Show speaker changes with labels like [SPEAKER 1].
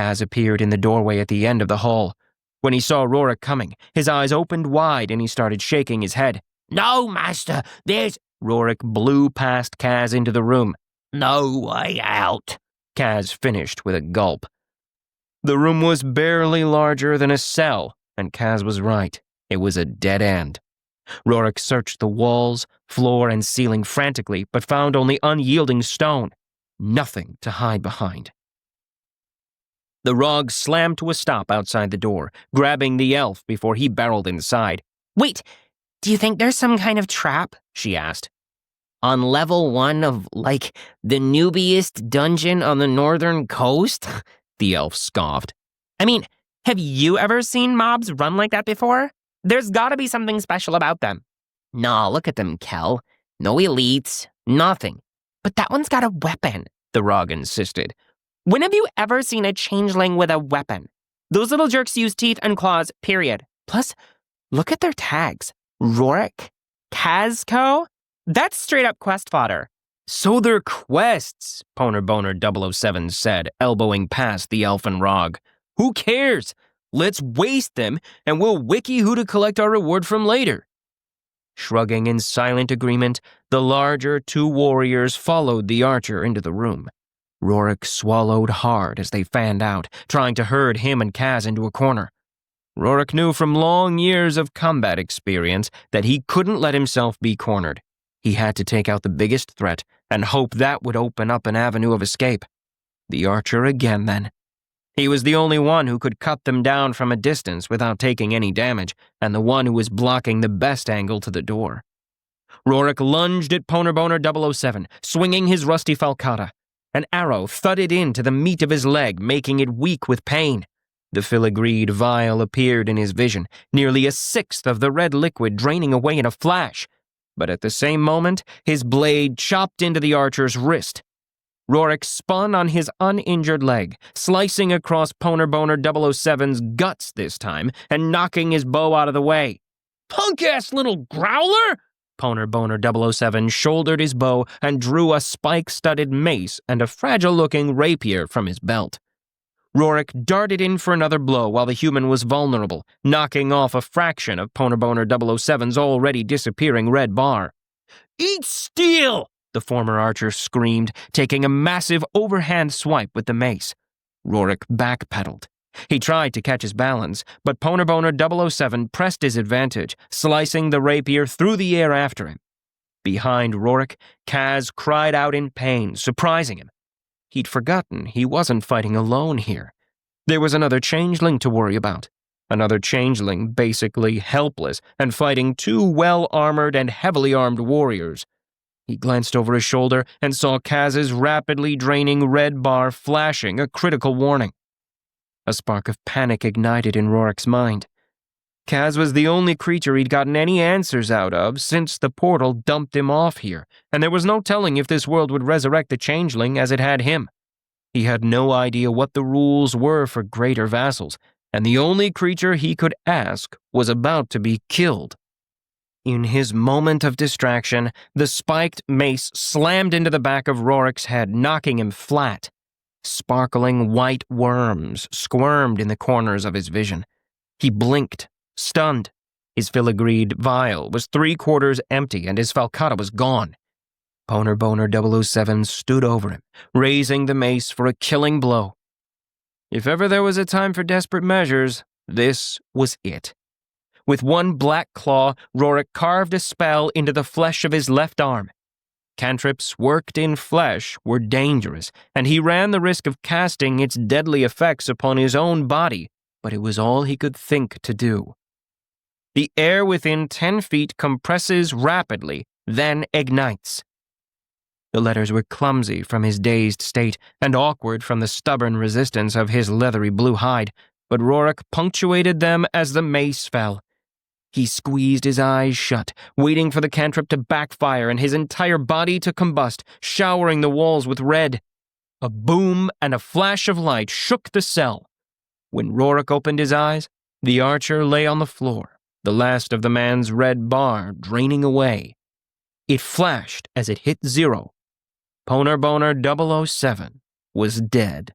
[SPEAKER 1] Kaz appeared in the doorway at the end of the hall. When he saw Roark coming, his eyes opened wide and he started shaking his head. "No, master, there's—" Roark blew past Kaz into the room. "No way out," Kaz finished with a gulp. The room was barely larger than a cell, and Kaz was right. It was a dead end. Roark searched the walls, floor, and ceiling frantically, but found only unyielding stone. Nothing to hide behind. The Rog slammed to a stop outside the door, grabbing the elf before he barreled inside.
[SPEAKER 2] "Wait, do you think there's some kind of trap?" she asked. "On level 1 of, like, the noobiest dungeon on the northern coast?" the elf scoffed.
[SPEAKER 3] "I mean, have you ever seen mobs run like that before? There's gotta be something special about them."
[SPEAKER 2] "Nah, look at them, Kel. No elites, nothing."
[SPEAKER 3] "But that one's got a weapon,"
[SPEAKER 1] the Rog insisted.
[SPEAKER 3] "When have you ever seen a changeling with a weapon? Those little jerks use teeth and claws, period. Plus, look at their tags. Roark? Kazco? That's straight up quest fodder."
[SPEAKER 1] "So they're quests," Poner Boner 007 said, elbowing past the elfin Rog. "Who cares? Let's waste them, and we'll wiki who to collect our reward from later." Shrugging in silent agreement, the larger two warriors followed the archer into the room. Roark swallowed hard as they fanned out, trying to herd him and Kaz into a corner. Roark knew from long years of combat experience that he couldn't let himself be cornered. He had to take out the biggest threat and hope that would open up an avenue of escape. The archer again, then. He was the only one who could cut them down from a distance without taking any damage, and the one who was blocking the best angle to the door. Roark lunged at Poner Boner 007, swinging his rusty falcata. An arrow thudded into the meat of his leg, making it weak with pain. The filigreed vial appeared in his vision, nearly a sixth of the red liquid draining away in a flash. But at the same moment, his blade chopped into the archer's wrist. Roark spun on his uninjured leg, slicing across Poner Boner 007's guts this time and knocking his bow out of the way. "Punk-ass little growler!" Poner Boner 007 shouldered his bow and drew a spike-studded mace and a fragile-looking rapier from his belt. Roark darted in for another blow while the human was vulnerable, knocking off a fraction of Poner Boner 007's already disappearing red bar. "Eat steel!" the former archer screamed, taking a massive overhand swipe with the mace. Roark backpedaled. He tried to catch his balance, but Poner Boner 007 pressed his advantage, slicing the rapier through the air after him. Behind Roark, Kaz cried out in pain, surprising him. He'd forgotten he wasn't fighting alone here. There was another changeling to worry about. Another changeling basically helpless and fighting two well-armored and heavily armed warriors. He glanced over his shoulder and saw Kaz's rapidly draining red bar flashing a critical warning. A spark of panic ignited in Roark's mind. Kaz was the only creature he'd gotten any answers out of since the portal dumped him off here, and there was no telling if this world would resurrect the changeling as it had him. He had no idea what the rules were for greater vassals, and the only creature he could ask was about to be killed. In his moment of distraction, the spiked mace slammed into the back of Roark's head, knocking him flat. Sparkling white worms squirmed in the corners of his vision. He blinked, stunned. His filigreed vial was 3/4 empty and his falcata was gone. Poner Boner 007 stood over him, raising the mace for a killing blow. If ever there was a time for desperate measures, this was it. With one black claw, Roark carved a spell into the flesh of his left arm. Cantrips worked in flesh were dangerous, and he ran the risk of casting its deadly effects upon his own body, but it was all he could think to do. The air within 10 feet compresses rapidly, then ignites. The letters were clumsy from his dazed state and awkward from the stubborn resistance of his leathery blue hide, but Roark punctuated them as the mace fell. He squeezed his eyes shut, waiting for the cantrip to backfire and his entire body to combust, showering the walls with red. A boom and a flash of light shook the cell. When Roark opened his eyes, the archer lay on the floor, the last of the man's red bar draining away. It flashed as it hit 0. Poner Boner 007 was dead.